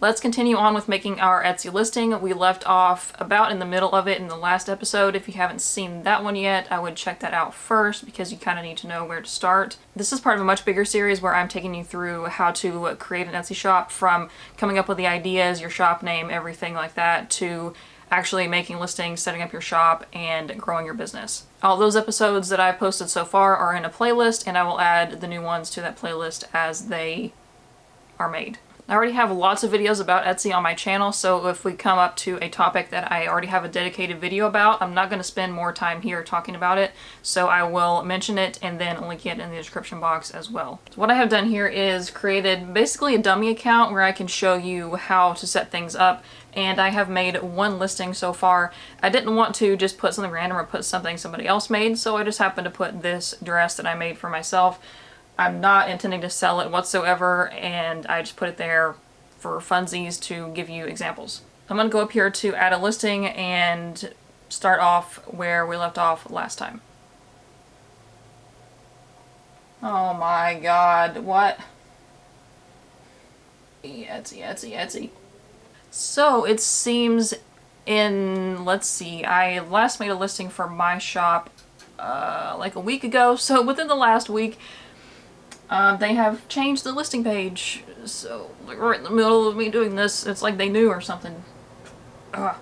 Let's continue on with making our Etsy listing. We left off about in the middle of it in the last episode. If you haven't seen that one yet, I would check that out first because you kind of need to know where to start. This is part of a much bigger series where I'm taking you through how to create an Etsy shop, from coming up with the ideas, your shop name, everything like that, to actually making listings, setting up your shop, and growing your business. All those episodes that I've posted so far are in a playlist, and I will add the new ones to that playlist as they are made. I already have lots of videos about Etsy on my channel, so if we come up to a topic that I already have a dedicated video about, I'm not going to spend more time here talking about it, so I will mention it and then link it in the description box as well. So what I have done here is created basically a dummy account where I can show you how to set things up, and I have made one listing so far. I didn't want to just put something random or put something somebody else made, so I just happened to put this dress that I made for myself. I'm not intending to sell it whatsoever, and I just put it there for funsies to give you examples. I'm going to go up here to add a listing and start off where we left off last time. Oh my god, what? Etsy. So it seems let's see, I last made a listing for my shop like a week ago, so within the last week they have changed the listing page. So like right in the middle of me doing this, it's like they knew or something. Ugh.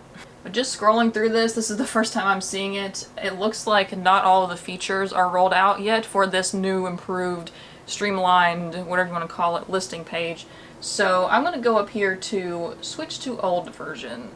But just scrolling through this is the first time I'm seeing it. It looks like not all of the features are rolled out yet for this new, improved, streamlined, whatever you want to call it, listing page. So I'm going to go up here to switch to old version.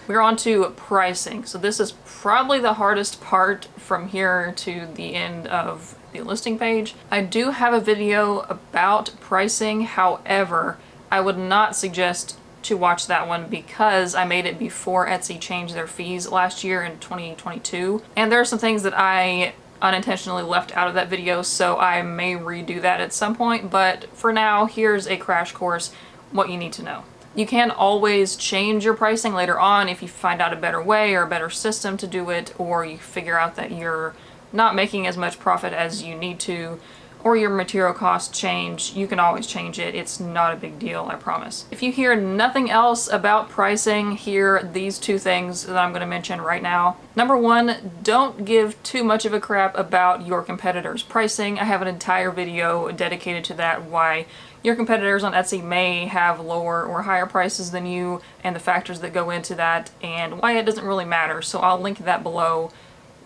We're on to pricing. So this is probably the hardest part from here to the end of the listing page. I do have a video about pricing, however, I would not suggest to watch that one because I made it before Etsy changed their fees last year in 2022. And there are some things that I unintentionally left out of that video, so I may redo that at some point, but for now, here's a crash course, what you need to know. You can always change your pricing later on if you find out a better way or a better system to do it, or you figure out that you're not making as much profit as you need to, or your material costs change. You can always change it. It's not a big deal, I promise. If you hear nothing else about pricing, here these two things that I'm going to mention right now. Number one, don't give too much of a crap about your competitors' pricing. I have an entire video dedicated to that, why your competitors on Etsy may have lower or higher prices than you, and the factors that go into that, and why it doesn't really matter. So I'll link that below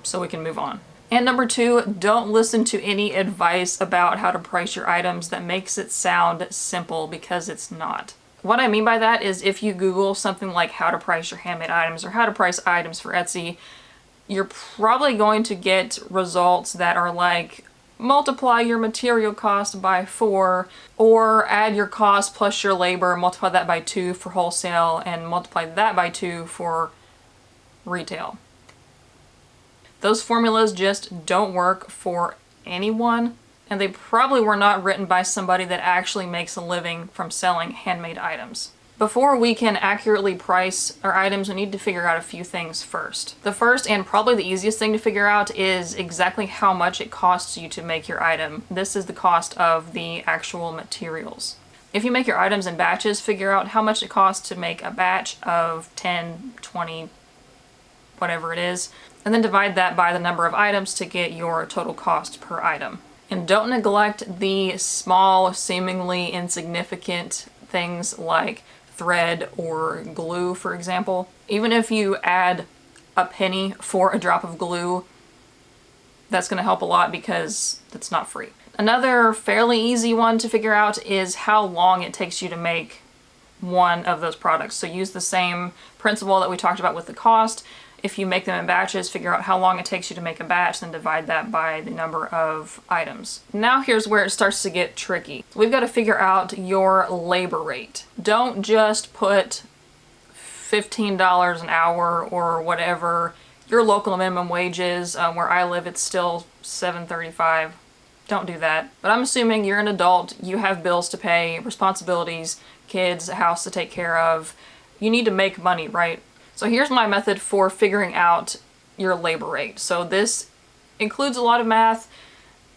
so we can move on. And number two, don't listen to any advice about how to price your items that makes it sound simple, because it's not. What I mean by that is if you Google something like how to price your handmade items or how to price items for Etsy, you're probably going to get results that are like, multiply your material cost by 4, or add your cost plus your labor, multiply that by 2 for wholesale, and multiply that by 2 for retail. Those formulas just don't work for anyone, and they probably were not written by somebody that actually makes a living from selling handmade items. Before we can accurately price our items, we need to figure out a few things first. The first, and probably the easiest thing to figure out, is exactly how much it costs you to make your item. This is the cost of the actual materials. If you make your items in batches, figure out how much it costs to make a batch of 10, 20, whatever it is, and then divide that by the number of items to get your total cost per item. And don't neglect the small, seemingly insignificant things like thread or glue, for example. Even if you add a penny for a drop of glue, that's going to help a lot because it's not free. Another fairly easy one to figure out is how long it takes you to make one of those products. So use the same principle that we talked about with the cost. If you make them in batches, figure out how long it takes you to make a batch, then divide that by the number of items. Now here's where it starts to get tricky. We've got to figure out your labor rate. Don't just put $15 an hour or whatever your local minimum wage is. Where I live, it's still $7.35. Don't do that. But I'm assuming you're an adult, you have bills to pay, responsibilities, kids, a house to take care of. You need to make money, right? So here's my method for figuring out your labor rate. So this includes a lot of math.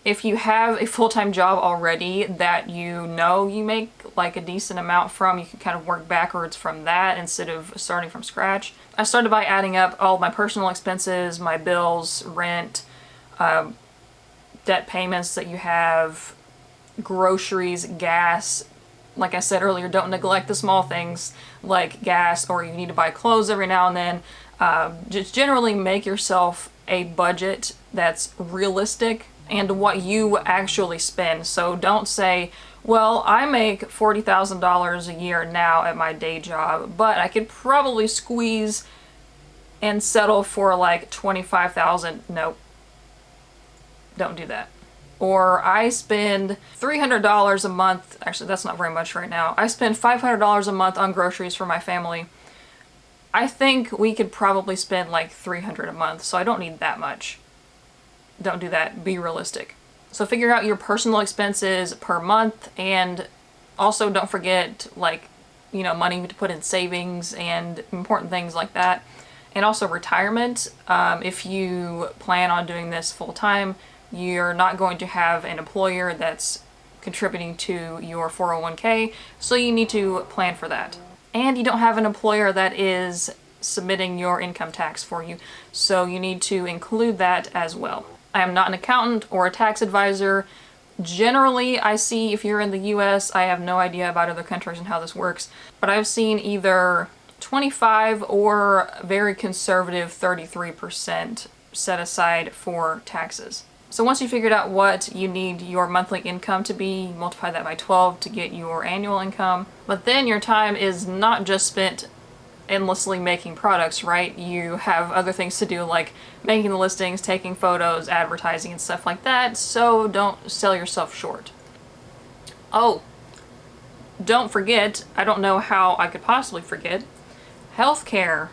If you have a full-time job already that you know you make like a decent amount from, you can kind of work backwards from that instead of starting from scratch. I started by adding up all my personal expenses, my bills, rent, debt payments that you have, groceries, gas. Like I said earlier, don't neglect the small things like gas, or you need to buy clothes every now and then. Just generally make yourself a budget that's realistic and what you actually spend. So don't say, well, I make $40,000 a year now at my day job, but I could probably squeeze and settle for like $25,000. Nope. Don't do that. Or I spend $300 a month. Actually, that's not very much right now. I spend $500 a month on groceries for my family. I think we could probably spend like $300 a month, so I don't need that much. Don't do that. Be realistic. So figure out your personal expenses per month, and also don't forget, like, you know, money to put in savings and important things like that. And also retirement. If you plan on doing this full time, you're not going to have an employer that's contributing to your 401k, so you need to plan for that. And you don't have an employer that is submitting your income tax for you, so you need to include that as well. I am not an accountant or a tax advisor. Generally, I see, if you're in the US, I have no idea about other countries and how this works, but I've seen either 25 or very conservative 33% set aside for taxes. So once you figured out what you need your monthly income to be, you multiply that by 12 to get your annual income. But then your time is not just spent endlessly making products, right? You have other things to do, like making the listings, taking photos, advertising, and stuff like that, so don't sell yourself short. Oh, don't forget, I don't know how I could possibly forget, healthcare.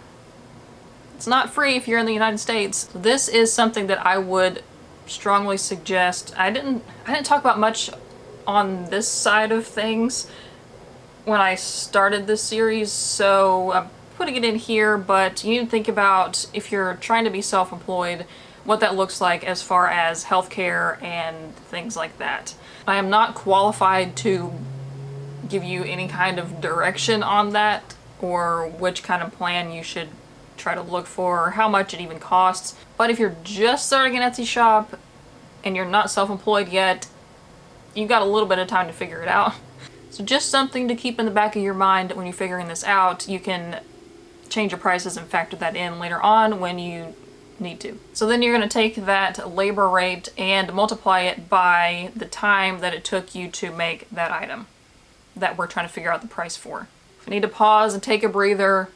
It's not free if you're in the United States. This is something that I would strongly suggest. I didn't talk about much on this side of things when I started this series, so I'm putting it in here, but you need to think about, if you're trying to be self-employed, what that looks like as far as healthcare and things like that. I am not qualified to give you any kind of direction on that, or which kind of plan you should try to look for, or how much it even costs. But if you're just starting an Etsy shop and you're not self-employed yet, you've got a little bit of time to figure it out. So just something to keep in the back of your mind when you're figuring this out. You can change your prices and factor that in later on when you need to. So then you're going to take that labor rate and multiply it by the time that it took you to make that item that we're trying to figure out the price for. If you need to pause and take a breather,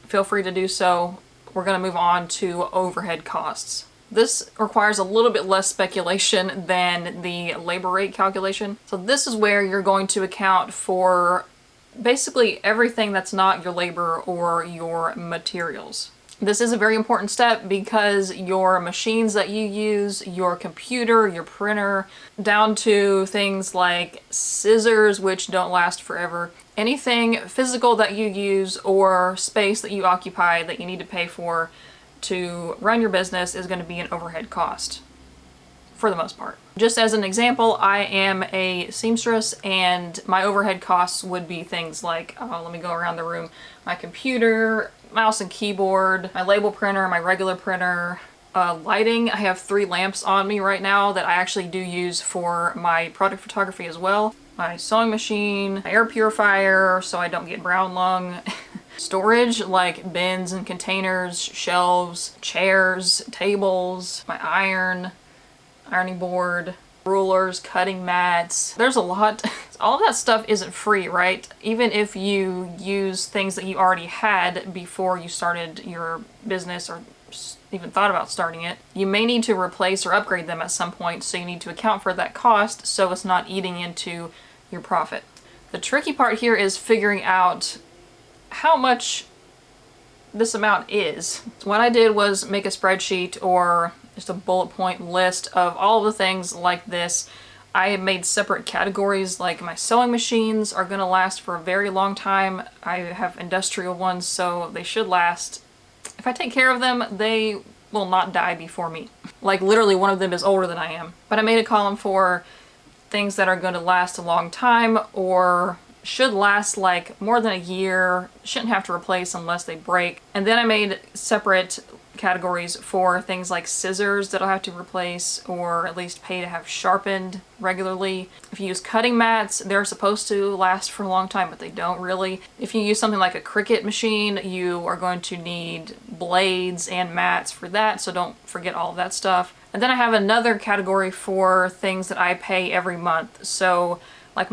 feel free to do so. We're going to move on to overhead costs. This requires a little bit less speculation than the labor rate calculation. So this is where you're going to account for basically everything that's not your labor or your materials. This is a very important step because your machines that you use, your computer, your printer, down to things like scissors, which don't last forever, anything physical that you use or space that you occupy that you need to pay for to run your business is going to be an overhead cost for the most part. Just as an example, I am a seamstress and my overhead costs would be things like, let me go around the room, my computer, mouse and keyboard, my label printer, my regular printer, lighting. I have 3 lamps on me right now that I actually do use for my product photography as well. My sewing machine, my air purifier so I don't get brown lung. Storage like bins and containers, shelves, chairs, tables, my ironing board, rulers, cutting mats. There's a lot. All of that stuff isn't free, right? Even if you use things that you already had before you started your business or even thought about starting it, you may need to replace or upgrade them at some point, so you need to account for that cost so it's not eating into your profit. The tricky part here is figuring out how much this amount is. So what I did was make a spreadsheet or just a bullet point list of all of the things like this. I have made separate categories, like my sewing machines are going to last for a very long time. I have industrial ones, so they should last. If I take care of them, they will not die before me. Like literally one of them is older than I am. But I made a column for things that are going to last a long time or should last like more than a year, shouldn't have to replace unless they break. And then I made separate categories for things like scissors that I'll have to replace or at least pay to have sharpened regularly. If you use cutting mats, they're supposed to last for a long time, but they don't really. If you use something like a Cricut machine, you are going to need blades and mats for that, so don't forget all of that stuff. And then I have another category for things that I pay every month. So like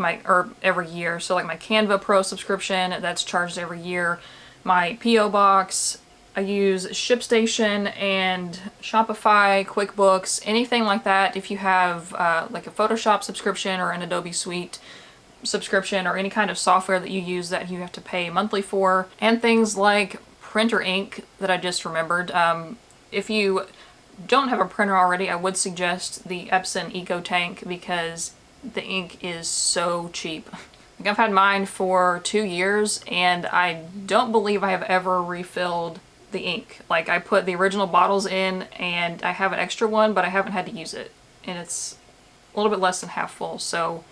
every year. So like my Canva Pro subscription, that's charged every year. My P.O. Box, I use ShipStation and Shopify, QuickBooks, anything like that. If you have like a Photoshop subscription or an Adobe Suite subscription or any kind of software that you use that you have to pay monthly for. And things like printer ink that I just remembered. If you don't have a printer already, I would suggest the Epson EcoTank because the ink is so cheap. Like I've had mine for 2 years and I don't believe I have ever refilled the ink. Like I put the original bottles in and I have an extra one, but I haven't had to use it. And it's a little bit less than half full, so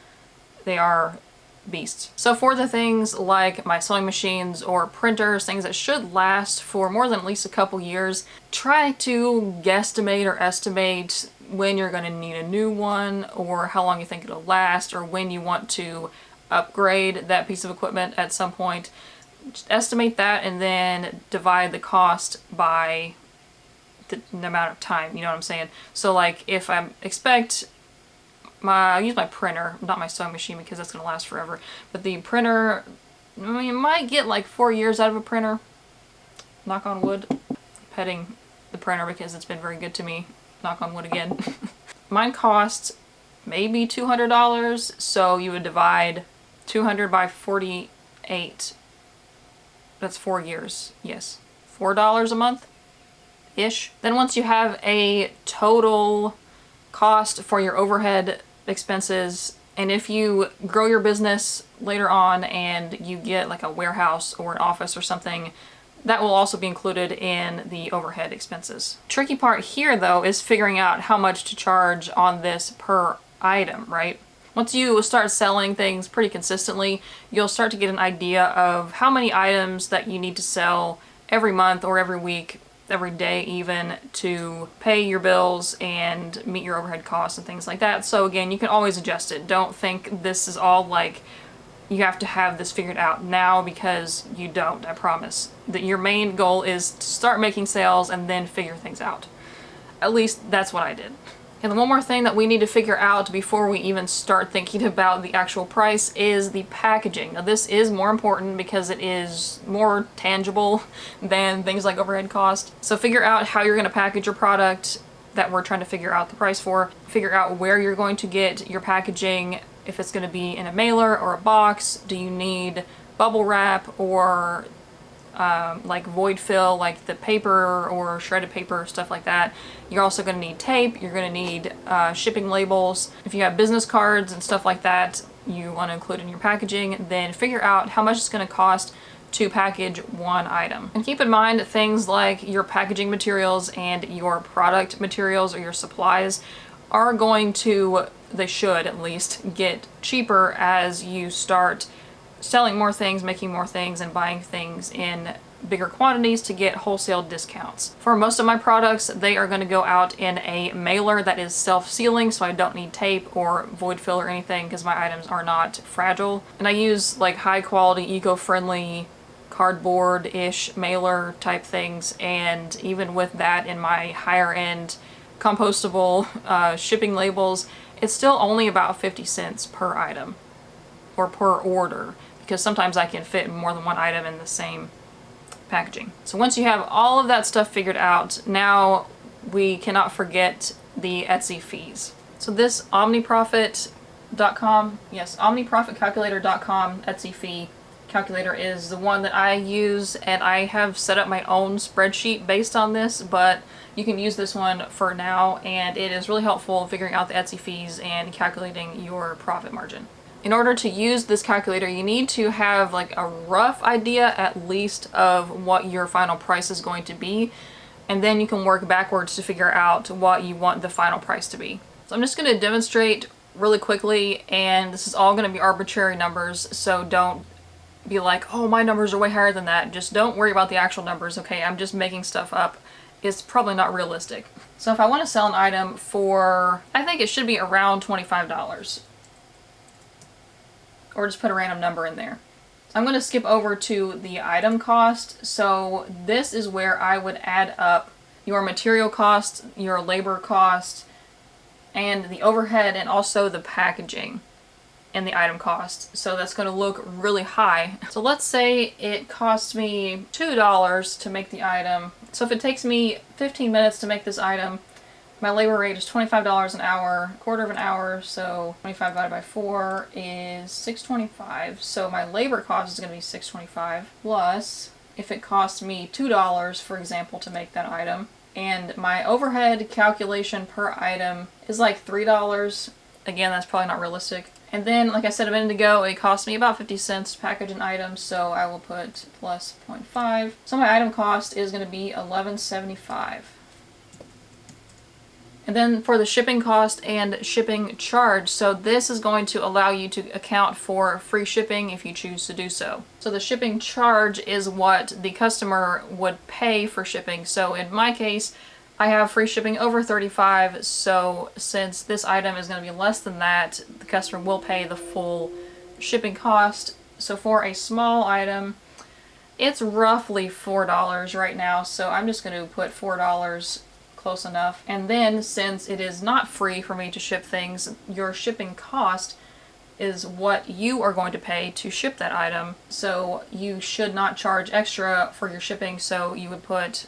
they are beasts. So for the things like my sewing machines or printers, things that should last for more than at least a couple years, try to guesstimate or estimate when you're going to need a new one or how long you think it'll last or when you want to upgrade that piece of equipment at some point. Just estimate that and then divide the cost by the amount of time, you know what I'm saying? So like if I expect I use my printer, not my sewing machine because that's going to last forever, but the printer, I mean, you might get like 4 years out of a printer, knock on wood. Petting the printer because it's been very good to me, knock on wood again. Mine cost maybe $200, so you would divide 200 by 48. That's 4 years, yes. $4 a month-ish. Then once you have a total cost for your overhead expenses, and if you grow your business later on and you get like a warehouse or an office or something, that will also be included in the overhead expenses. Tricky part here though is figuring out how much to charge on this per item, right? Once you start selling things pretty consistently, you'll start to get an idea of how many items that you need to sell every month or every week, every day even, to pay your bills and meet your overhead costs and things like that. So again, you can always adjust it. Don't think this is all like you have to have this figured out now, because you don't, I promise. That your main goal is to start making sales and then figure things out. At least that's what I did. And the one more thing that we need to figure out before we even start thinking about the actual price is the packaging. Now this is more important because it is more tangible than things like overhead cost. So figure out how you're going to package your product that we're trying to figure out the price for. Figure out where you're going to get your packaging, if it's going to be in a mailer or a box. Do you need bubble wrap or like void fill, like the paper or shredded paper, stuff like that. You're also going to need tape. You're going to need shipping labels. If you have business cards and stuff like that you want to include in your packaging, then figure out how much it's going to cost to package one item. And keep in mind things like your packaging materials and your product materials or your supplies are going to, they should at least, get cheaper as you start selling more things, making more things, and buying things in bigger quantities to get wholesale discounts. For most of my products, they are going to go out in a mailer that is self-sealing, so I don't need tape or void fill or anything because my items are not fragile. And I use like high quality, eco-friendly, cardboard-ish mailer type things, and even with that in my higher end compostable shipping labels, it's still only about 50 cents per item or per order, because sometimes I can fit more than one item in the same packaging. So once you have all of that stuff figured out, now we cannot forget the Etsy fees. So this omniprofit.com, yes, omniprofitcalculator.com Etsy fee calculator is the one that I use, and I have set up my own spreadsheet based on this, but you can use this one for now, and it is really helpful figuring out the Etsy fees and calculating your profit margin. In order to use this calculator, you need to have like a rough idea at least of what your final price is going to be. and then you can work backwards to figure out what you want the final price to be. So I'm just going to demonstrate really quickly, and this is all going to be arbitrary numbers, so don't be like, oh, my numbers are way higher than that. Just don't worry about the actual numbers, okay? I'm just making stuff up. It's probably not realistic. So if I want to sell an item for, I think it should be around $25. Or just put a random number in there. I'm going to skip over to the item cost. So this is where I would add up your material cost, your labor cost, and the overhead, and also the packaging and the item cost. So that's going to look really high. So let's say it costs me $2 to make the item. So if it takes me 15 minutes to make this item, my labor rate is $25 an hour, quarter of an hour, so 25 divided by 4 is $6.25. So my labor cost is going to be $6.25, plus if it costs me $2, for example, to make that item, and my overhead calculation per item is like $3. Again, that's probably not realistic. And then, like I said a minute ago, it cost me about 50 cents to package an item, so I will put plus 0.5. So my item cost is going to be $11.75. And then for the shipping cost and shipping charge, so this is going to allow you to account for free shipping if you choose to do so. So the shipping charge is what the customer would pay for shipping. So in my case, I have free shipping over $35, so since this item is going to be less than that, the customer will pay the full shipping cost. So for a small item, it's roughly $4 right now, so I'm just going to put $4, close enough. And then since it is not free for me to ship things, your shipping cost is what you are going to pay to ship that item. So you should not charge extra for your shipping, so you would put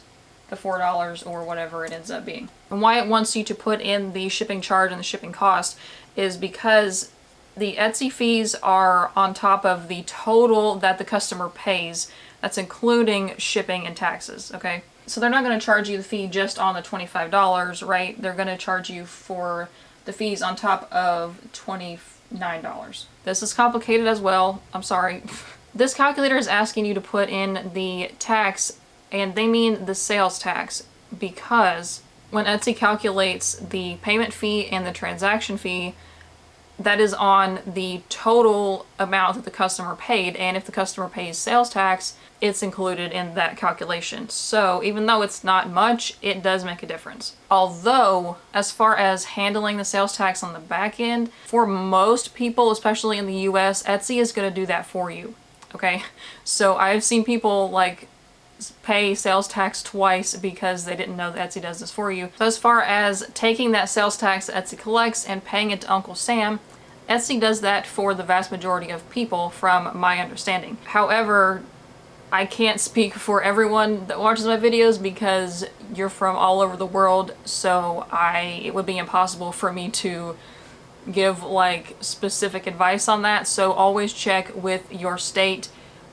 the $4 or whatever it ends up being. And why it wants you to put in the shipping charge and the shipping cost is because the Etsy fees are on top of the total that the customer pays. That's including shipping and taxes, okay? So they're not going to charge you the fee just on the $25, right? They're going to charge you for the fees on top of $29. This is complicated as well. I'm sorry. This calculator is asking you to put in the tax, and they mean the sales tax, because when Etsy calculates the payment fee and the transaction fee, that is on the total amount that the customer paid, and if the customer pays sales tax, it's included in that calculation. So even though it's not much, it does make a difference. Although, as far as handling the sales tax on the back end, for most people, especially in the US, Etsy is going to do that for you, okay? So I've seen people like pay sales tax twice because they didn't know that Etsy does this for you. So as far as taking that sales tax that Etsy collects and paying it to Uncle Sam, Etsy does that for the vast majority of people from my understanding. However, I can't speak for everyone that watches my videos because you're from all over the world, so it would be impossible for me to give like specific advice on that. So always check with your state,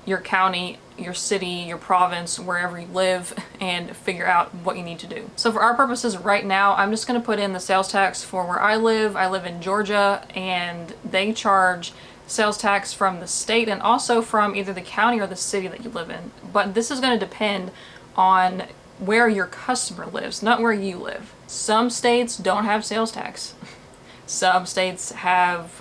your county, your city, your province, wherever you live, and figure out what you need to do. So for our purposes right now, I'm just going to put in the sales tax for where I live. I live in Georgia, and they charge sales tax from the state and also from either the county or the city that you live in. But this is going to depend on where your customer lives, not where you live. Some states don't have sales tax. Some states have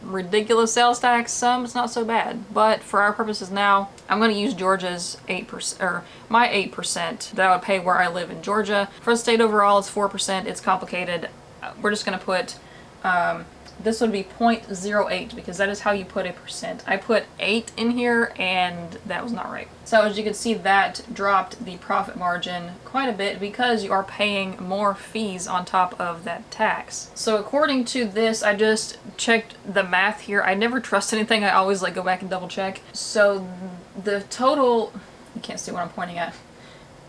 ridiculous sales tax, some it's not so bad. But for our purposes now, I'm going to use Georgia's 8%, or my 8% that I would pay where I live in Georgia. For the state overall, it's 4%. It's complicated. We're just going to put this would be 0.08 because that is how you put a percent. I put 8 in here and that was not right. So as you can see, that dropped the profit margin quite a bit because you are paying more fees on top of that tax. So according to this, I just checked the math here. I never trust anything. I always like go back and double check. So the total, you can't see what I'm pointing at.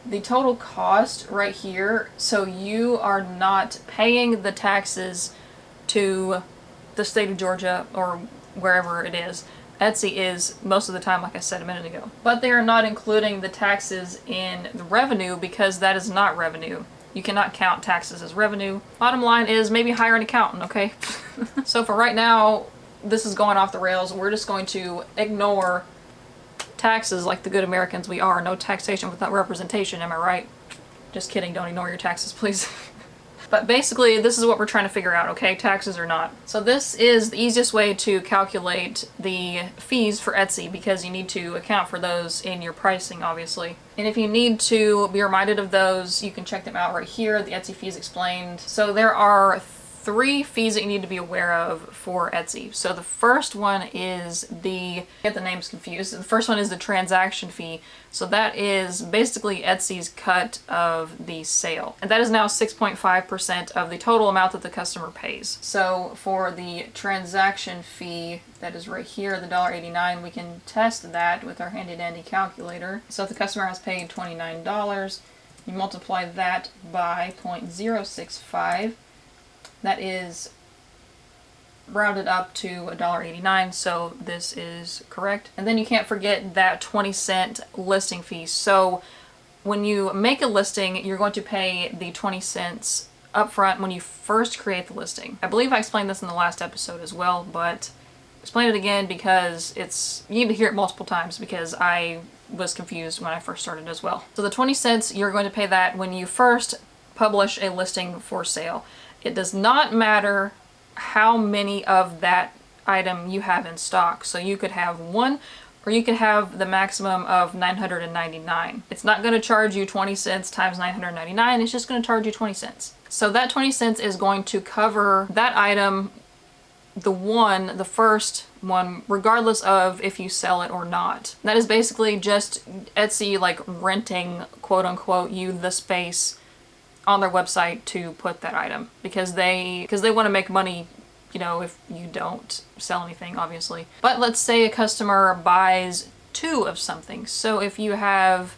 The total cost right here, so you are not paying the taxes to the state of Georgia or wherever it is. Etsy is most of the time, like I said a minute ago. But they are not including the taxes in the revenue because that is not revenue. You cannot count taxes as revenue. Bottom line is maybe hire an accountant, okay? So for right now, this is going off the rails. We're just going to ignore taxes like the good Americans we are. No taxation without representation, am I right? Just kidding, don't ignore your taxes, please. But basically, this is what we're trying to figure out, okay? Taxes or not. So this is the easiest way to calculate the fees for Etsy, because you need to account for those in your pricing, obviously. And if you need to be reminded of those, you can check them out right here, the Etsy fees explained. So there are 3 fees that you need to be aware of for Etsy. So the first one is get the names confused. The first one is the transaction fee. So that is basically Etsy's cut of the sale. And that is now 6.5% of the total amount that the customer pays. So for the transaction fee, that is right here, the $1.89, we can test that with our handy dandy calculator. So if the customer has paid $29, you multiply that by 0.065. That is rounded up to $1.89, so this is correct. And then you can't forget that 20-cent listing fee. So when you make a listing, you're going to pay the 20 cents upfront when you first create the listing. I believe I explained this in the last episode as well, but explain it again because you need to hear it multiple times, because I was confused when I first started as well. So the 20 cents, you're going to pay that when you first publish a listing for sale. It does not matter how many of that item you have in stock. So you could have 1, or you could have the maximum of 999. It's not going to charge you 20 cents times 999. It's just going to charge you 20 cents. So that 20 cents is going to cover that item, the first one, regardless of if you sell it or not. That is basically just Etsy like renting, quote unquote, you the space on their website to put that item, because they want to make money, you know, if you don't sell anything, obviously. But let's say a customer buys 2 of something. So if you have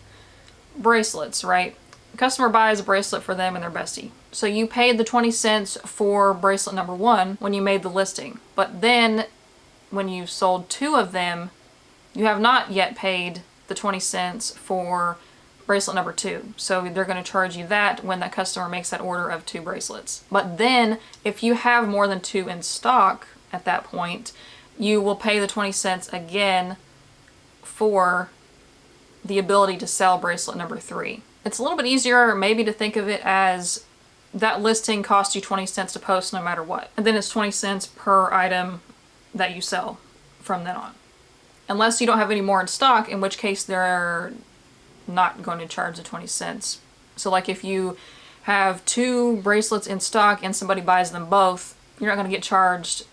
bracelets, right? A customer buys a bracelet for them and their bestie. So you paid the 20 cents for bracelet number 1 when you made the listing. But then when you sold 2 of them, you have not yet paid the 20 cents for bracelet number 2. So they're going to charge you that when that customer makes that order of 2 bracelets. But then if you have more than 2 in stock at that point, you will pay the 20 cents again for the ability to sell bracelet number 3. It's a little bit easier maybe to think of it as that listing costs you 20 cents to post no matter what. And then it's 20 cents per item that you sell from then on. Unless you don't have any more in stock, in which case they're not going to charge the 20 cents. So like if you have 2 bracelets in stock and somebody buys them both, you're not going to get charged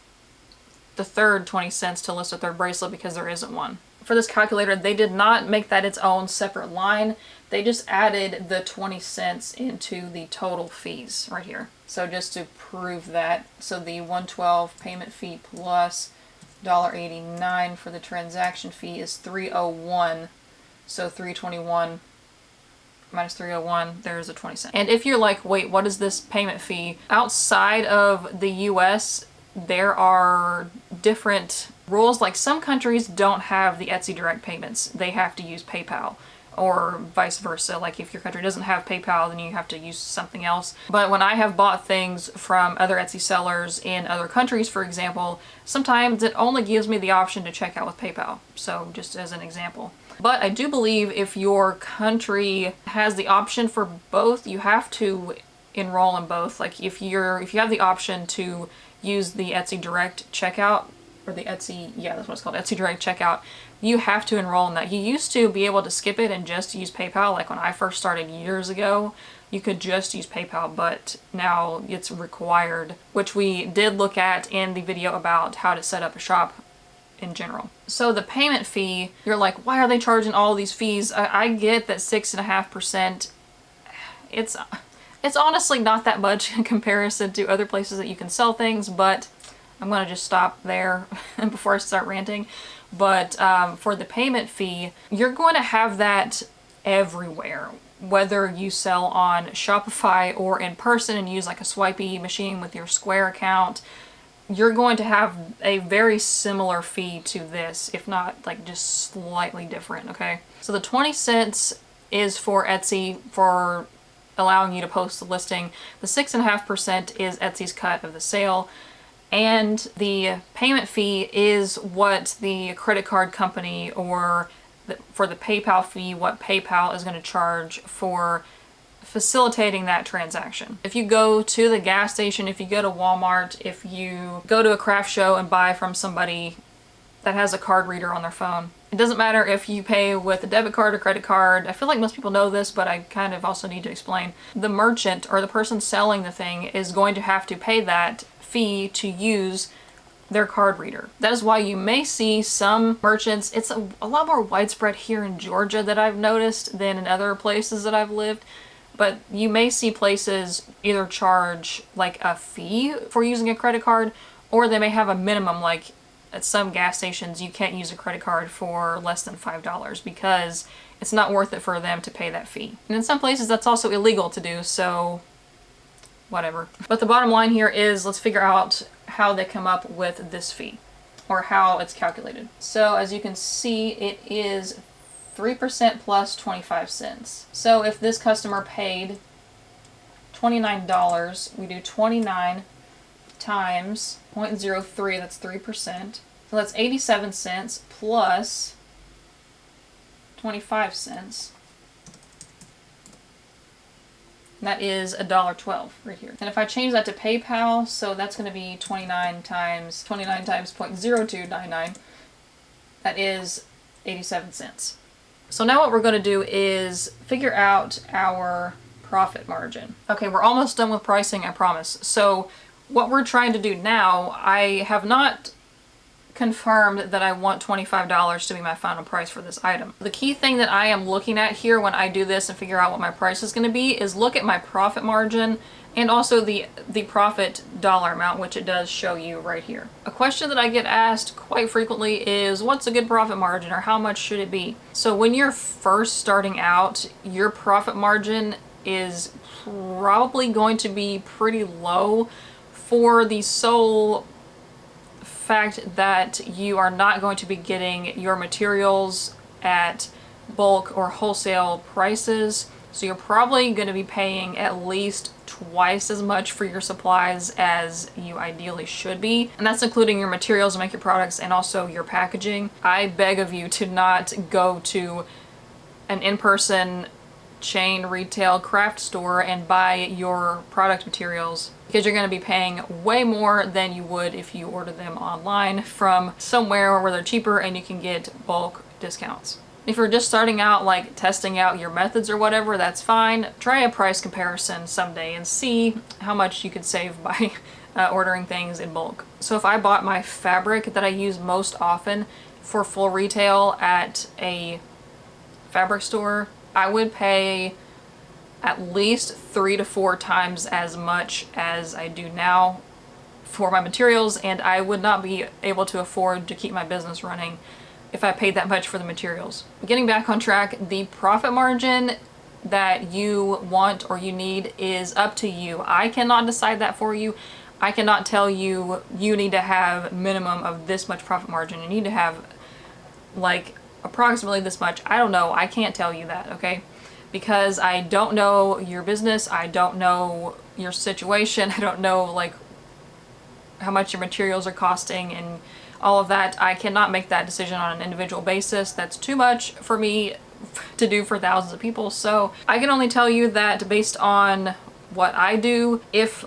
the third 20 cents to list a third bracelet, because there isn't one. For this calculator, they did not make that its own separate line. They just added the 20 cents into the total fees right here. So just to prove that, so the $112 payment fee plus $1.89 for the transaction fee is $301. So 321 minus 301, there's a 20 cent. And if you're like, wait, what is this payment fee? Outside of the US, there are different rules. Like some countries don't have the Etsy direct payments. They have to use PayPal, or vice versa. Like if your country doesn't have PayPal, then you have to use something else. But when I have bought things from other Etsy sellers in other countries, for example, sometimes it only gives me the option to check out with PayPal. So just as an example. But I do believe if your country has the option for both, you have to enroll in both. Like if you have the option to use the Etsy direct checkout, or the Etsy, yeah, that's what it's called, Etsy direct checkout, you have to enroll in that. You used to be able to skip it and just use PayPal. Like when I first started years ago, you could just use PayPal, but now it's required, which we did look at in the video about how to set up a shop in general. So the payment fee, you're like, why are they charging all these fees? I get that 6.5%, it's honestly not that much in comparison to other places that you can sell things, but I'm gonna just stop there before I start ranting. But for the payment fee, you're going to have that everywhere. Whether you sell on Shopify or in person and use like a swipey machine with your Square account, you're going to have a very similar fee to this, if not like just slightly different, okay? So the 20 cents is for Etsy for allowing you to post the listing. The 6.5% is Etsy's cut of the sale. And the payment fee is what the credit card company, or for the PayPal fee, what PayPal is going to charge for facilitating that transaction. If you go to the gas station, if you go to Walmart, if you go to a craft show and buy from somebody that has a card reader on their phone, it doesn't matter if you pay with a debit card or credit card. I feel like most people know this, but I kind of also need to explain. The merchant or the person selling the thing is going to have to pay that fee to use their card reader. That is why you may see some merchants, it's a lot more widespread here in Georgia that I've noticed than in other places that I've lived. But you may see places either charge like a fee for using a credit card, or they may have a minimum, like at some gas stations you can't use a credit card for less than $5 because it's not worth it for them to pay that fee. And in some places that's also illegal to do, so whatever. But the bottom line here is, let's figure out how they come up with this fee, or how it's calculated. So as you can see, it is 3% plus 25 cents. So if this customer paid $29, we do 29 times 0.03, that's 3%. So that's 87 cents plus 25 cents. And that is $1.12 right here. And if I change that to PayPal, so that's going to be 29 times 0.0299, that is 87 cents. So now what we're going to do is figure out our profit margin. Okay, we're almost done with pricing, I promise. So what we're trying to do now, I have not confirmed that I want $25 to be my final price for this item. The key thing that I am looking at here when I do this and figure out what my price is going to be is look at my profit margin and also the profit dollar amount, which it does show you right here. A question that I get asked quite frequently is, what's a good profit margin, or how much should it be? So when you're first starting out, your profit margin is probably going to be pretty low for the sole fact that you are not going to be getting your materials at bulk or wholesale prices. So you're probably going to be paying at least twice as much for your supplies as you ideally should be. And that's including your materials to make your products and also your packaging. I beg of you to not go to an in-person chain retail craft store and buy your product materials, because you're going to be paying way more than you would if you order them online from somewhere where they're cheaper and you can get bulk discounts. If you're just starting out, like testing out your methods or whatever, that's fine. Try a price comparison someday and see how much you could save by ordering things in bulk. So if I bought my fabric that I use most often for full retail at a fabric store, I would pay at least 3 to 4 times as much as I do now for my materials, and I would not be able to afford to keep my business running if I paid that much for the materials. Getting back on track, the profit margin that you want or you need is up to you. I cannot decide that for you. I cannot tell you you need to have minimum of this much profit margin. You need to have like approximately this much. I don't know. I can't tell you that, okay? Because I don't know your business. I don't know your situation. I don't know like how much your materials are costing and all of that. I cannot make that decision on an individual basis. That's too much for me to do for thousands of people. So I can only tell you that based on what I do, if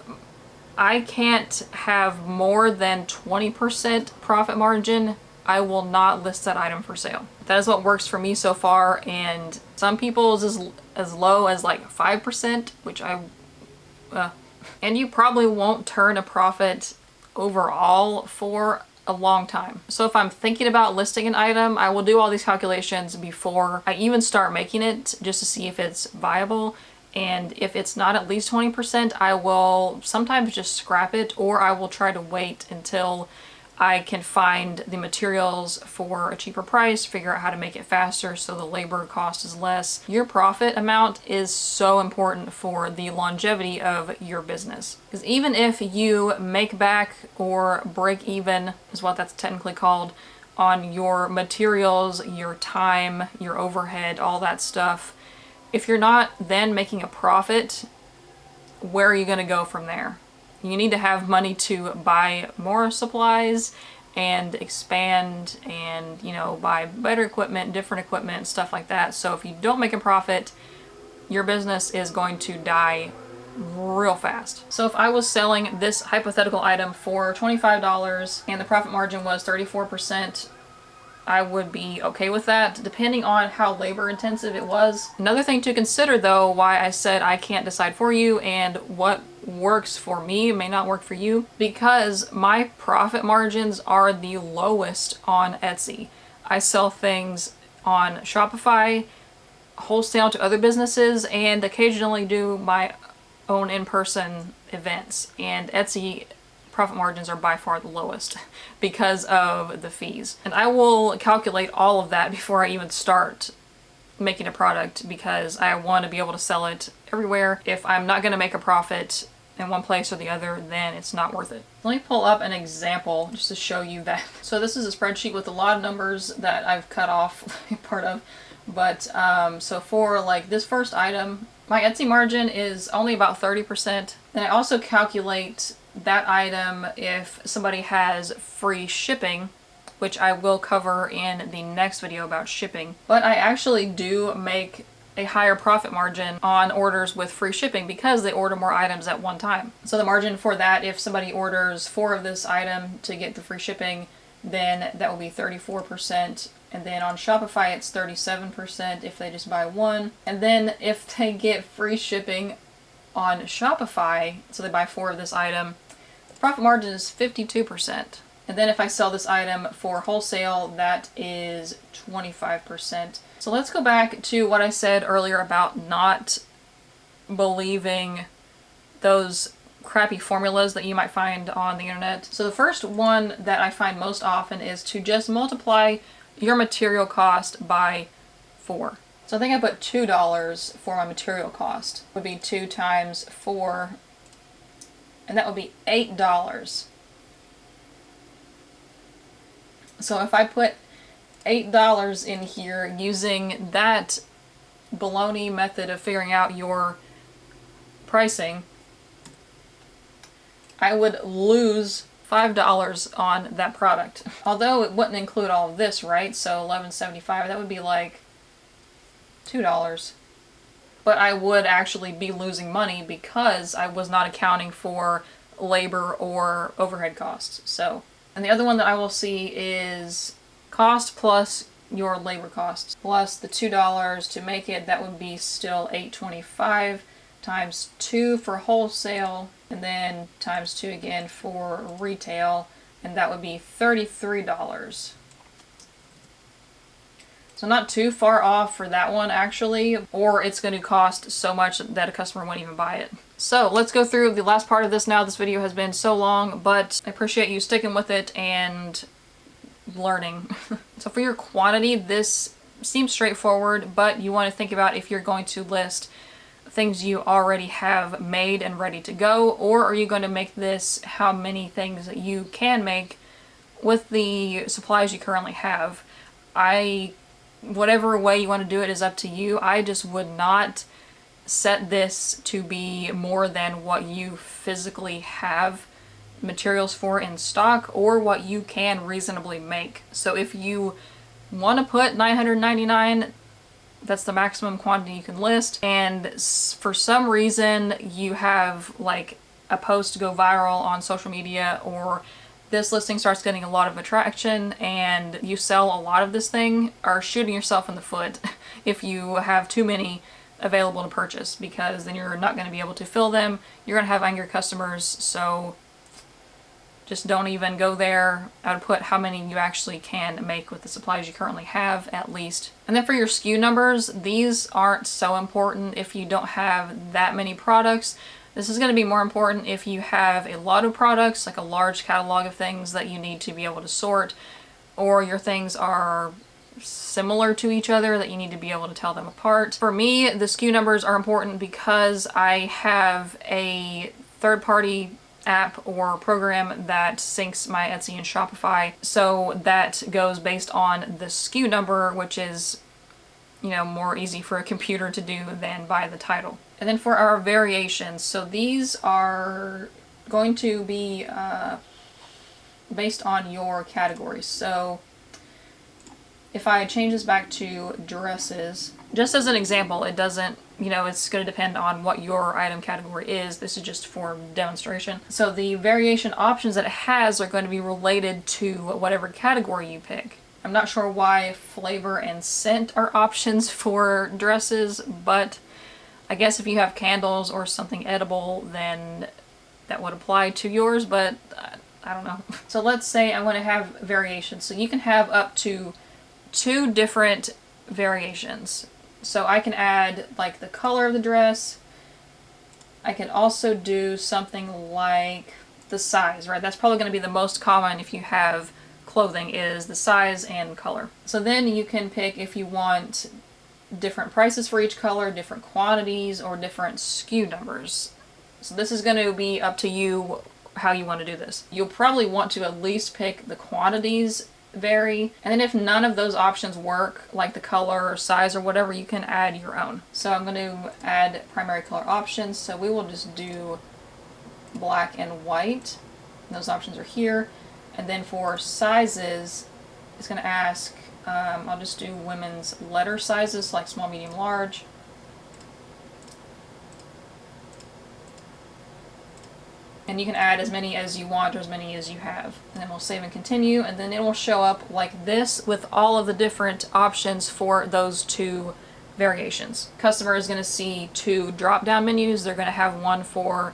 I can't have more than 20% profit margin, I will not list that item for sale. That is what works for me so far, and some people's is as low as like 5%, which and you probably won't turn a profit overall for a long time. So if I'm thinking about listing an item, I will do all these calculations before I even start making it, just to see if it's viable. And if it's not at least 20%, I will sometimes just scrap it, or I will try to wait until I can find the materials for a cheaper price, figure out how to make it faster so the labor cost is less. Your profit amount is so important for the longevity of your business. Because even if you make back or break even, is what that's technically called, on your materials, your time, your overhead, all that stuff, if you're not then making a profit, where are you going to go from there? You need to have money to buy more supplies and expand and, you know, buy better equipment, different equipment, stuff like that. So if you don't make a profit, your business is going to die real fast. So if I was selling this hypothetical item for $25 and the profit margin was 34%, I would be okay with that, depending on how labor intensive it was. Another thing to consider though, why I said I can't decide for you and what works for me may not work for you, because my profit margins are the lowest on Etsy. I sell things on Shopify, wholesale to other businesses, and occasionally do my own in-person events, and Etsy profit margins are by far the lowest because of the fees. And I will calculate all of that before I even start making a product, because I want to be able to sell it everywhere. If I'm not going to make a profit in one place or the other, then it's not worth it. Let me pull up an example just to show you that. So this is a spreadsheet with a lot of numbers that I've cut off part of, but so for like this first item, my Etsy margin is only about 30%. Then I also calculate that item if somebody has free shipping, which I will cover in the next video about shipping. But I actually do make a higher profit margin on orders with free shipping because they order more items at one time. So the margin for that, if somebody orders 4 of this item to get the free shipping, then that will be 34%. And then on Shopify, it's 37% if they just buy 1. And then if they get free shipping on Shopify, so they buy 4 of this item, the profit margin is 52%. And then if I sell this item for wholesale, that is 25%. So let's go back to what I said earlier about not believing those crappy formulas that you might find on the internet. So the first one that I find most often is to just multiply your material cost by 4. So I think I put $2 for my material cost. Would be 2 times 4, and that would be $8. So if I put $8 in here using that baloney method of figuring out your pricing, I would lose $5 on that product. Although it wouldn't include all of this, right? So $11.75, that would be like $2. But I would actually be losing money because I was not accounting for labor or overhead costs. So, and the other one that I will see is cost plus your labor costs plus the $2 to make it. That would be still $8.25 times 2 for wholesale, and then times 2 again for retail, and that would be $33. So not too far off for that one actually, or it's going to cost so much that a customer won't even buy it. So let's go through the last part of this now. This video has been so long, but I appreciate you sticking with it and learning. So for your quantity, this seems straightforward, but you want to think about if you're going to list things you already have made and ready to go, or are you going to make this how many things that you can make with the supplies you currently have. Whatever way you want to do it is up to you. I just would not set this to be more than what you physically have materials for in stock or what you can reasonably make. So if you want to put 999, that's the maximum quantity you can list, and for some reason you have like a post go viral on social media, or this listing starts getting a lot of attraction and you sell a lot of this thing, are shooting yourself in the foot if you have too many available to purchase, because then you're not going to be able to fill them. You're going to have angry customers, so just don't even go there. I would put how many you actually can make with the supplies you currently have, at least. And then for your SKU numbers, these aren't so important if you don't have that many products. This is going to be more important if you have a lot of products, like a large catalog of things that you need to be able to sort, or your things are similar to each other that you need to be able to tell them apart. For me, the SKU numbers are important because I have a third-party app or program that syncs my Etsy and Shopify, so that goes based on the SKU number, which is, you know, more easy for a computer to do than by the title. And then for our variations, so these are going to be based on your categories. So if I change this back to dresses, just as an example, it doesn't, you know, it's going to depend on what your item category is. This is just for demonstration. So the variation options that it has are going to be related to whatever category you pick. I'm not sure why flavor and scent are options for dresses, but I guess if you have candles or something edible, then that would apply to yours, but I don't know. So let's say I want to have variations. So you can have up to 2 different variations. So I can add like the color of the dress. I can also do something like the size, right? That's probably going to be the most common if you have clothing, is the size and color. So then you can pick if you want different prices for each color, different quantities, or different SKU numbers. So this is going to be up to you how you want to do this. You'll probably want to at least pick the quantities vary, and then if none of those options work, like the color or size or whatever, you can add your own. So I'm going to add primary color options, so we will just do black and white. Those options are here. And then for sizes, it's going to ask, I'll just do women's letter sizes, like small, medium, large. And you can add as many as you want or as many as you have. And then we'll save and continue, and then it will show up like this with all of the different options for those 2 variations. Customer is going to see 2 drop-down menus. They're going to have one for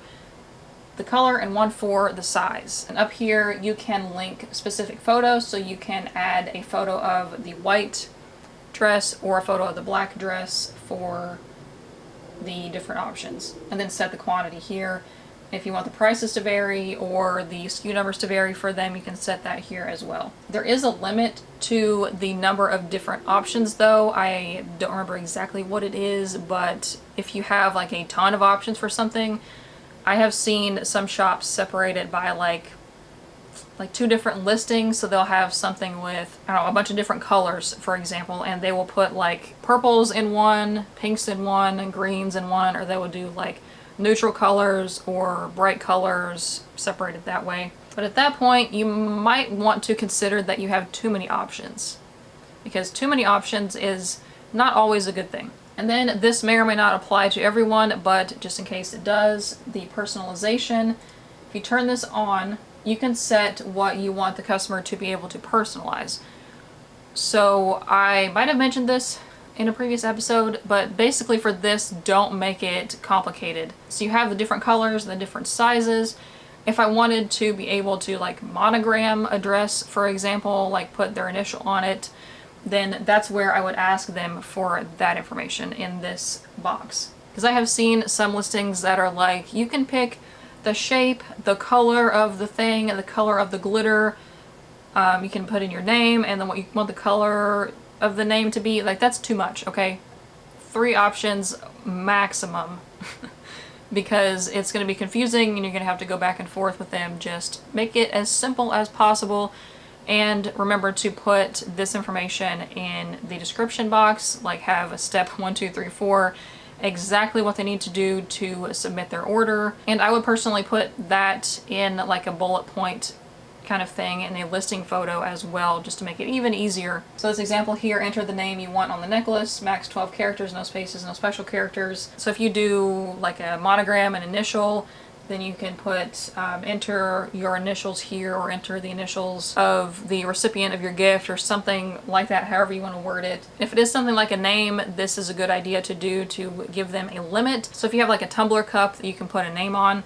the color and one for the size. And up here you can link specific photos, so you can add a photo of the white dress or a photo of the black dress for the different options. And then set the quantity here. If you want the prices to vary or the SKU numbers to vary for them, you can set that here as well. There is a limit to the number of different options though. I don't remember exactly what it is, but if you have like a ton of options for something, I have seen some shops separated by like 2 different listings. So they'll have something with, I don't know, a bunch of different colors, for example, and they will put like purples in one, pinks in one, and greens in one, or they will do like neutral colors or bright colors separated that way. But at that point, you might want to consider that you have too many options, because too many options is not always a good thing. And then this may or may not apply to everyone, but just in case it does, the personalization, if you turn this on, you can set what you want the customer to be able to personalize. So I might have mentioned this in a previous episode, but basically for this, don't make it complicated. So you have the different colors, the different sizes. If I wanted to be able to like monogram a dress, for example, like put their initial on it, then that's where I would ask them for that information in this box. Because I have seen some listings that are like, you can pick the shape, the color of the thing, and the color of the glitter. You can put in your name and then what you want the color of the name to be. Like, that's too much, okay? 3 options maximum. Because it's going to be confusing and you're going to have to go back and forth with them. Just make it as simple as possible. And remember to put this information in the description box, like have a step 1, 2, 3, 4, exactly what they need to do to submit their order. And I would personally put that in like a bullet point kind of thing in a listing photo as well, just to make it even easier. So this example here, enter the name you want on the necklace, max 12 characters, no spaces, no special characters. So if you do like a monogram, an initial, then you can put enter your initials here, or enter the initials of the recipient of your gift, or something like that, however you want to word it. If it is something like a name, this is a good idea to do to give them a limit. So if you have like a tumbler cup that you can put a name on,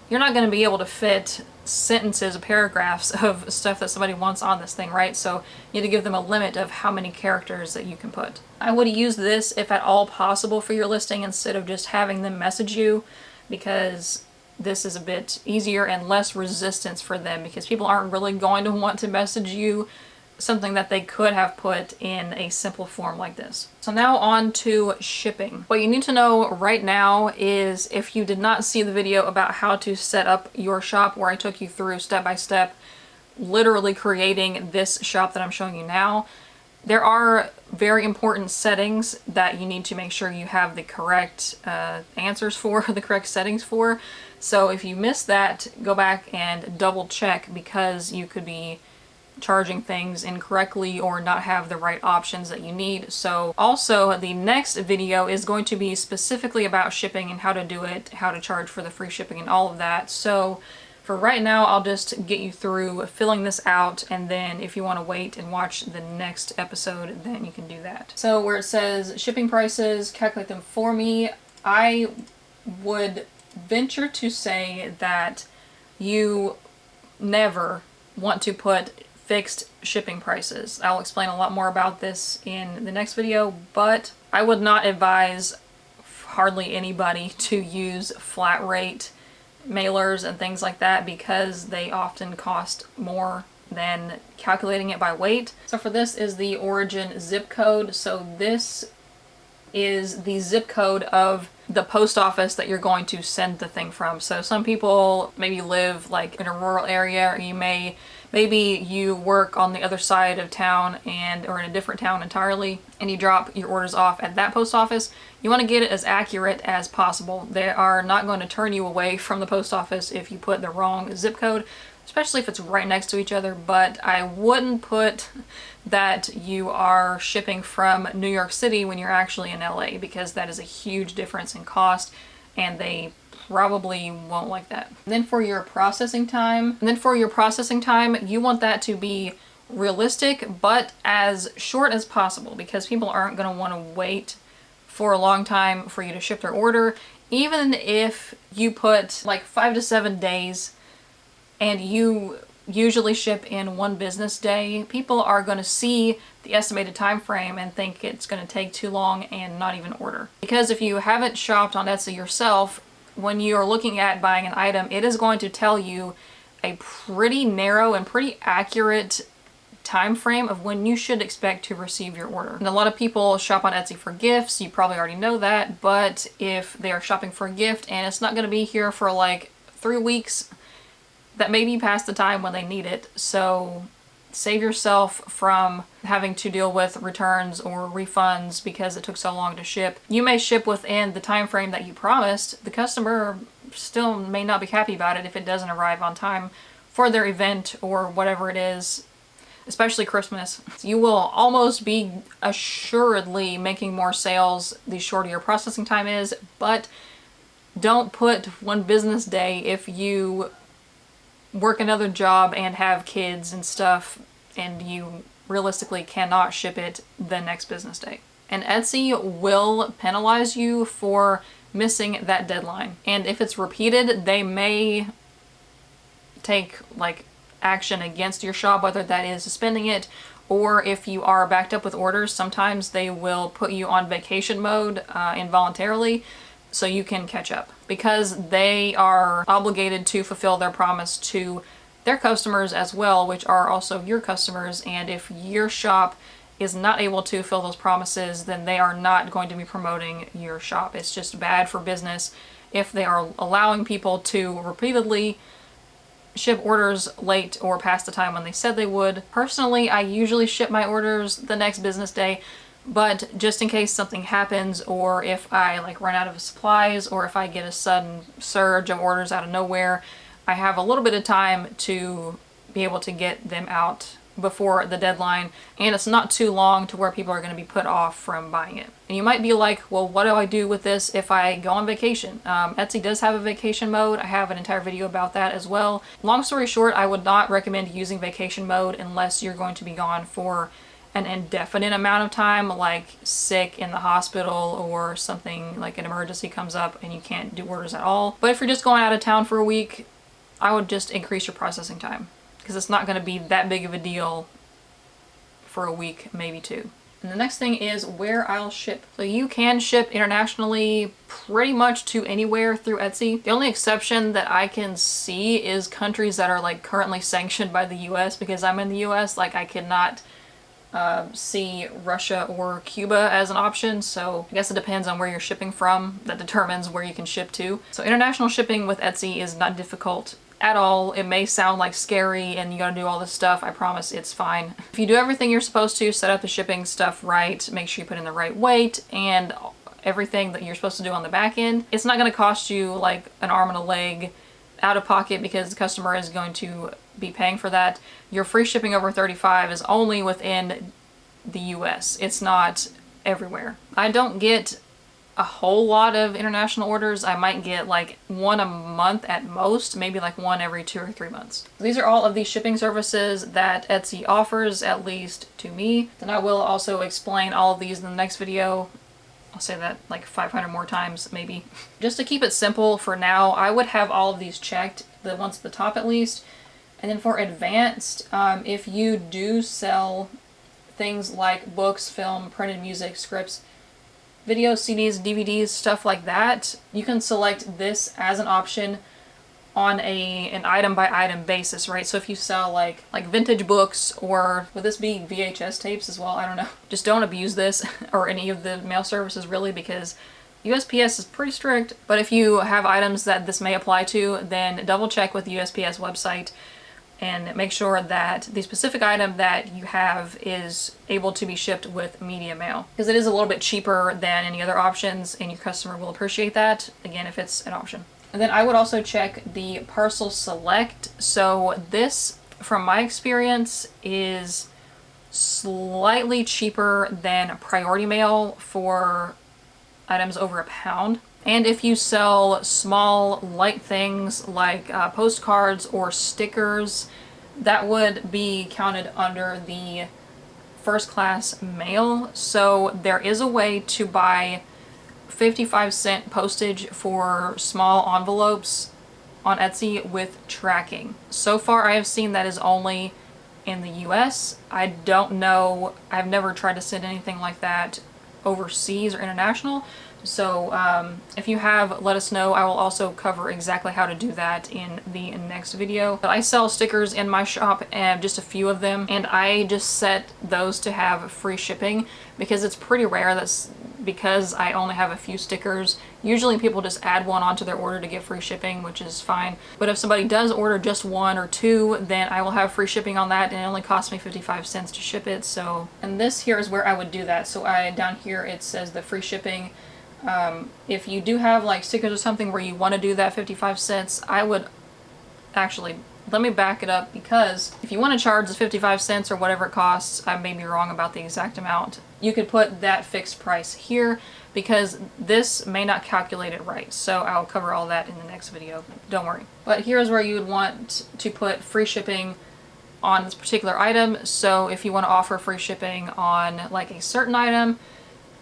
you're not going to be able to fit sentences or paragraphs of stuff that somebody wants on this thing, right? So you need to give them a limit of how many characters that you can put. I would use this if at all possible for your listing instead of just having them message you, because this is a bit easier and less resistance for them, because people aren't really going to want to message you something that they could have put in a simple form like this. So now on to shipping. What you need to know right now is, if you did not see the video about how to set up your shop where I took you through step by step, literally creating this shop that I'm showing you now, there are very important settings that you need to make sure you have the correct answers for, the correct settings for. So if you missed that, go back and double check, because you could be charging things incorrectly or not have the right options that you need. So also the next video is going to be specifically about shipping and how to do it, how to charge for the free shipping and all of that. So for right now, I'll just get you through filling this out, and then if you want to wait and watch the next episode, then you can do that. So where it says shipping prices, calculate them for me, I would venture to say that you never want to put fixed shipping prices. I'll explain a lot more about this in the next video, but I would not advise hardly anybody to use flat rate mailers and things like that because they often cost more than calculating it by weight. So for this is the origin zip code. So this is the zip code of the post office that you're going to send the thing from. So some people maybe live like in a rural area, or maybe you work on the other side of town or in a different town entirely, and you drop your orders off at that post office. You want to get it as accurate as possible. They are not going to turn you away from the post office if you put the wrong zip code, especially if it's right next to each other, but I wouldn't put that you are shipping from New York City when you're actually in LA, because that is a huge difference in cost and they probably won't like that. And then for your processing time, you want that to be realistic but as short as possible, because people aren't going to want to wait for a long time for you to ship their order. Even if you put like 5 to 7 days and you usually ship in 1 business day, people are going to see the estimated time frame and think it's going to take too long and not even order. Because if you haven't shopped on Etsy yourself, when you're looking at buying an item, it is going to tell you a pretty narrow and pretty accurate time frame of when you should expect to receive your order. And a lot of people shop on Etsy for gifts. You probably already know that, but if they are shopping for a gift and it's not going to be here for like 3 weeks, that may be past the time when they need it. So save yourself from having to deal with returns or refunds because it took so long to ship. You may ship within the time frame that you promised. The customer still may not be happy about it if it doesn't arrive on time for their event or whatever it is, especially Christmas. You will almost be assuredly making more sales the shorter your processing time is, but don't put 1 business day if you work another job and have kids and stuff and you realistically cannot ship it the next business day. And Etsy will penalize you for missing that deadline. And if it's repeated, they may take like action against your shop, whether that is suspending it, or if you are backed up with orders, sometimes they will put you on vacation mode involuntarily so you can catch up, because they are obligated to fulfill their promise to their customers as well, which are also your customers. And if your shop is not able to fill those promises, then they are not going to be promoting your shop. It's just bad for business if they are allowing people to repeatedly ship orders late or past the time when they said they would. Personally, I usually ship my orders the next business day, but just in case something happens, or if I like run out of supplies, or if I get a sudden surge of orders out of nowhere, I have a little bit of time to be able to get them out before the deadline, and it's not too long to where people are going to be put off from buying it. And you might be like, well, what do I do with this if I go on vacation? Etsy does have a vacation mode. I have an entire video about that as well. Long story short, I would not recommend using vacation mode unless you're going to be gone for an indefinite amount of time, like sick in the hospital or something like an emergency comes up and you can't do orders at all. But if you're just going out of town for a week, I would just increase your processing time, because it's not going to be that big of a deal for a week, maybe 2. And the next thing is where I'll ship. So you can ship internationally pretty much to anywhere through Etsy. The only exception that I can see is countries that are like currently sanctioned by the US, because I'm in the US, like I cannot see Russia or Cuba as an option. So I guess it depends on where you're shipping from. That determines where you can ship to. So international shipping with Etsy is not difficult at all. It may sound like scary and you gotta do all this stuff. I promise it's fine. If you do everything you're supposed to, set up the shipping stuff right, make sure you put in the right weight and everything that you're supposed to do on the back end, it's not gonna cost you like an arm and a leg out of pocket because the customer is going to be paying for that. Your free shipping over 35 is only within the US. It's not everywhere. I don't get a whole lot of international orders. I might get like one a month at most, maybe like one every 2 or 3 months. These are all of the shipping services that Etsy offers, at least to me. Then I will also explain all of these in the next video. I'll say that like 500 more times maybe. Just to keep it simple for now, I would have all of these checked, the ones at the top at least. And then for advanced, if you do sell things like books, film, printed music, scripts, videos, CDs, DVDs, stuff like that, you can select this as an option on an item by item basis, right? So if you sell like vintage books, or would this be VHS tapes as well? I don't know. Just don't abuse this or any of the mail services really, because USPS is pretty strict. But if you have items that this may apply to, then double check with the USPS website and make sure that the specific item that you have is able to be shipped with media mail, because it is a little bit cheaper than any other options, and your customer will appreciate that, again, if it's an option. And then I would also check the parcel select. So this, from my experience, is slightly cheaper than priority mail for items over £1. And if you sell small, light things like postcards or stickers, that would be counted under the first class mail. So there is a way to buy 55-cent postage for small envelopes on Etsy with tracking. So far I have seen that is only in the US. I don't know, I've never tried to send anything like that overseas or international. So if you have, let us know. I will also cover exactly how to do that in the next video. But I sell stickers in my shop, and just a few of them, and I just set those to have free shipping because it's pretty rare. That's because I only have a few stickers. Usually people just add one onto their order to get free shipping, which is fine. But if somebody does order just one or two, then I will have free shipping on that, and it only costs me 55 cents to ship it. So, and this here is where I would do that. So down here it says the free shipping. If you do have like stickers or something where you want to do that 55 cents, I would actually, let me back it up, because if you want to charge the 55 cents or whatever it costs, I may be wrong about the exact amount, you could put that fixed price here, because this may not calculate it right. So I'll cover all that in the next video, don't worry. But here's where you would want to put free shipping on this particular item. So if you want to offer free shipping on like a certain item,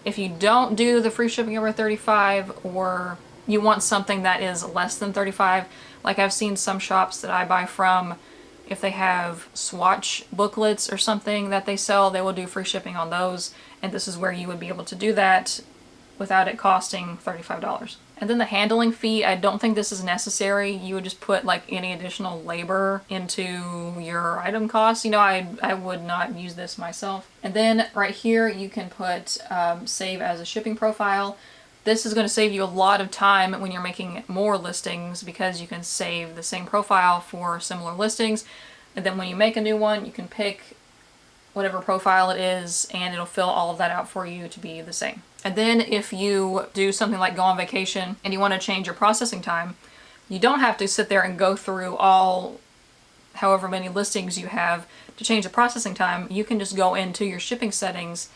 if you don't do the free shipping over 35, or you want something that is less than 35, like I've seen some shops that I buy from, if they have swatch booklets or something that they sell, they will do free shipping on those, and this is where you would be able to do that without it costing $35. And then the handling fee, I don't think this is necessary. You would just put like any additional labor into your item costs. You know, I would not use this myself. And then right here you can put save as a shipping profile. This is going to save you a lot of time when you're making more listings, because you can save the same profile for similar listings. And then when you make a new one, you can pick whatever profile it is, and it'll fill all of that out for you to be the same. And then if you do something like go on vacation and you want to change your processing time, you don't have to sit there and go through all however many listings you have to change the processing time. You can just go into your shipping settings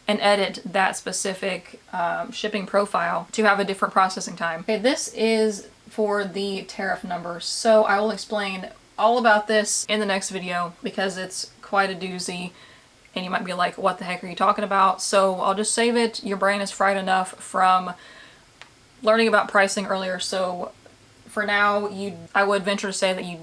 and edit that specific shipping profile to have a different processing time. Okay, this is for the tariff number. So I will explain all about this in the next video, because it's quite a doozy and you might be like, what the heck are you talking about? So I'll just save it. Your brain is fried enough from learning about pricing earlier. So for now, I would venture to say that you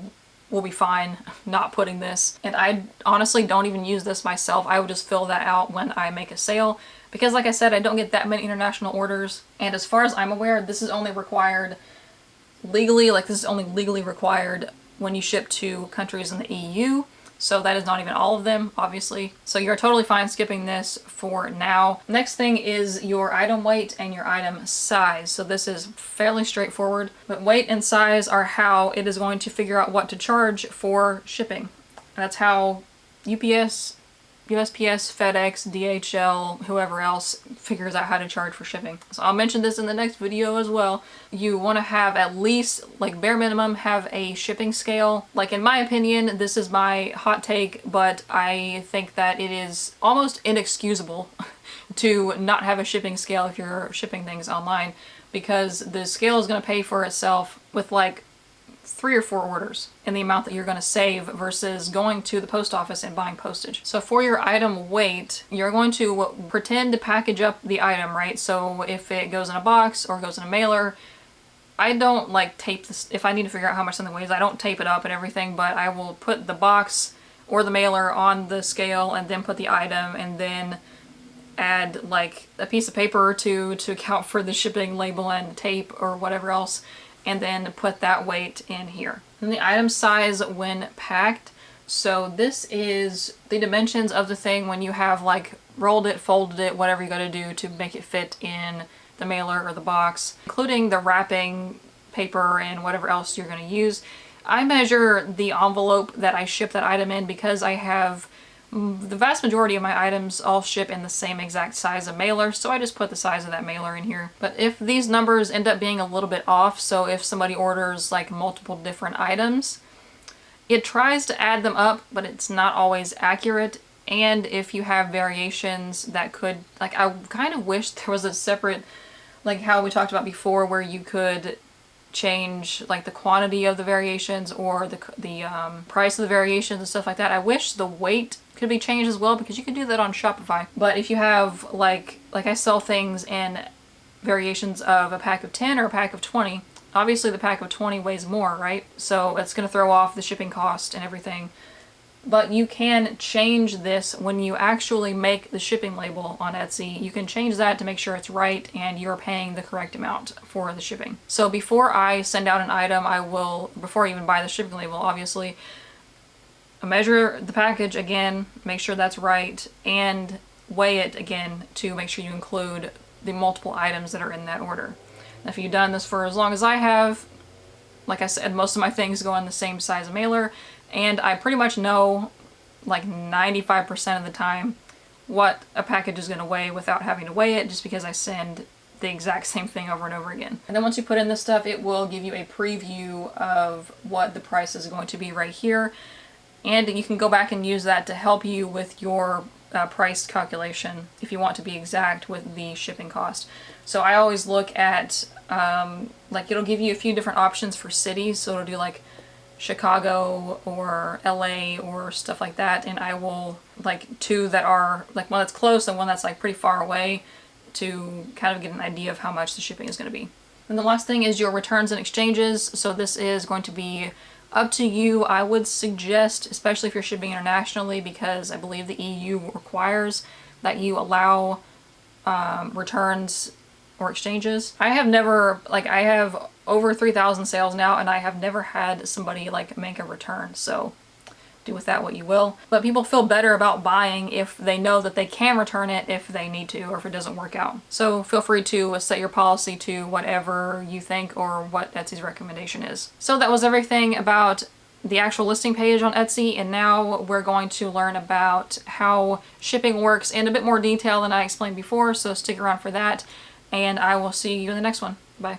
will be fine not putting this. And I honestly don't even use this myself. I would just fill that out when I make a sale, because like I said, I don't get that many international orders. And as far as I'm aware, this is only required legally, this is only legally required when you ship to countries in the EU. So that is not even all of them, obviously. So you're totally fine skipping this for now. Next thing is your item weight and your item size. So this is fairly straightforward, but weight and size are how it is going to figure out what to charge for shipping. That's how UPS USPS, FedEx, DHL, whoever else figures out how to charge for shipping. So I'll mention this in the next video as well. You want to have at least, like bare minimum, have a shipping scale. Like in my opinion, this is my hot take, but I think that it is almost inexcusable to not have a shipping scale if you're shipping things online, because the scale is going to pay for itself with like 3 or 4 orders and the amount that you're going to save versus going to the post office and buying postage. So for your item weight, you're going to pretend to package up the item, right? So if it goes in a box or goes in a mailer, I don't like tape this. If I need to figure out how much something weighs, I don't tape it up and everything, but I will put the box or the mailer on the scale and then put the item and then add like a piece of paper or two to account for the shipping label and tape or whatever else, and then put that weight in here. And the item size when packed. So this is the dimensions of the thing when you have like rolled it, folded it, whatever you gotta do to make it fit in the mailer or the box, including the wrapping paper and whatever else you're gonna use. I measure the envelope that I ship that item in because I have the vast majority of my items all ship in the same exact size of mailer, so I just put the size of that mailer in here. But if these numbers end up being a little bit off, so if somebody orders like multiple different items, it tries to add them up, but it's not always accurate. And if you have variations that could, like I kind of wish there was a separate, like how we talked about before, where you could change like the quantity of the variations or the price of the variations and stuff like that. I wish the weight could be changed as well, because you can do that on Shopify. But if you have like I sell things in variations of a pack of 10 or a pack of 20, obviously the pack of 20 weighs more, right? So it's going to throw off the shipping cost and everything. But you can change this when you actually make the shipping label on Etsy. You can change that to make sure it's right and you're paying the correct amount for the shipping. So before I send out an item, I will, before I even buy the shipping label, obviously, measure the package again, make sure that's right, and weigh it again to make sure you include the multiple items that are in that order. And if you've done this for as long as I have, like I said, most of my things go in the same size mailer, and I pretty much know, like 95% of the time, what a package is going to weigh without having to weigh it, just because I send the exact same thing over and over again. And then once you put in this stuff, it will give you a preview of what the price is going to be right here. And you can go back and use that to help you with your price calculation if you want to be exact with the shipping cost. So I always look at, like it'll give you a few different options for cities. So it'll do like Chicago or LA or stuff like that. And I will like 2 that are like one that's close and one that's like pretty far away to kind of get an idea of how much the shipping is going to be. And the last thing is your returns and exchanges. So this is going to be up to you. I would suggest, especially if you're shipping internationally, because I believe the EU requires that you allow returns or exchanges. I have never, like I have over 3,000 sales now and I have never had somebody like make a return, so do with that what you will. But people feel better about buying if they know that they can return it if they need to or if it doesn't work out. So feel free to set your policy to whatever you think or what Etsy's recommendation is. So that was everything about the actual listing page on Etsy, and now we're going to learn about how shipping works in a bit more detail than I explained before, so stick around for that, and I will see you in the next one. Bye.